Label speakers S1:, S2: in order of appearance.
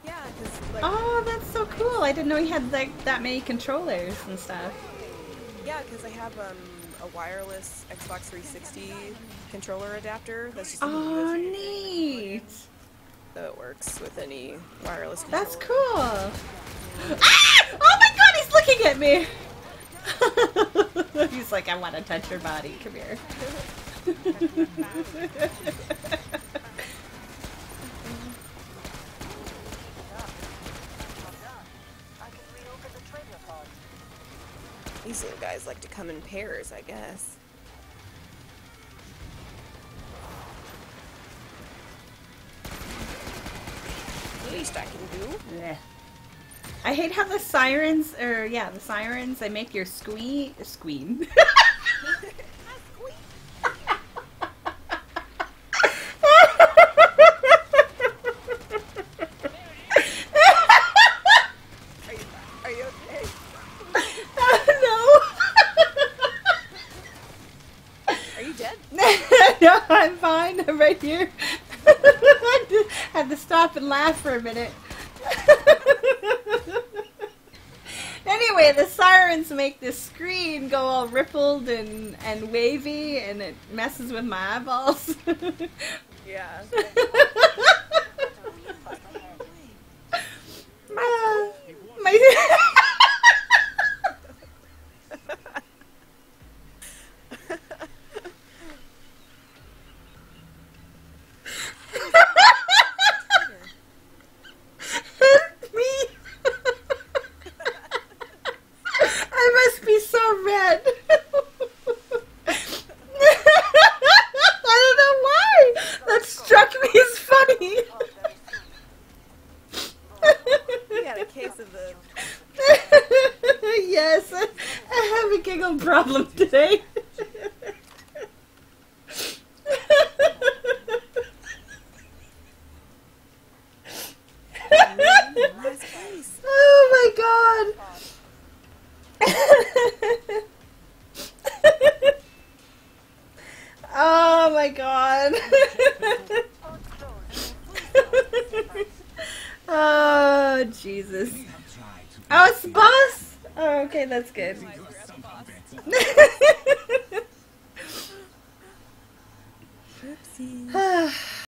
S1: Yeah, because like
S2: Oh, that's so cool. I didn't know he had like that many controllers and stuff.
S1: yeah, because I have a wireless Xbox 360 controller adapter. That's just a mini
S2: Oh,
S1: USB
S2: neat.
S1: so it works with any wireless
S2: That's
S1: controller.
S2: cool.
S1: Yeah.
S2: Ah! Oh my god, he's looking at me! He's like, I want to touch your body. Come here.
S1: These little guys like to come in pairs, I guess. The least I can do.
S2: Yeah. I hate how the sirens, the sirens, they make your squeam.
S1: Are you, are you okay?
S2: No.
S1: Are you dead?
S2: No, I'm fine. I'm right here. I had to stop and laugh for a minute. Anyway, the sirens make this screen go all rippled and wavy, and it messes with my eyeballs.
S1: Yeah.
S2: My me. I must be so red. I don't know why. That struck me as funny.
S1: You got a case of the...
S2: Yes, I have a giggle problem today.
S1: Nice case.
S2: Oh my god. Oh my god. Oh, Jesus. Oh, it's the boss? Oh, okay, that's good.
S1: Oopsie.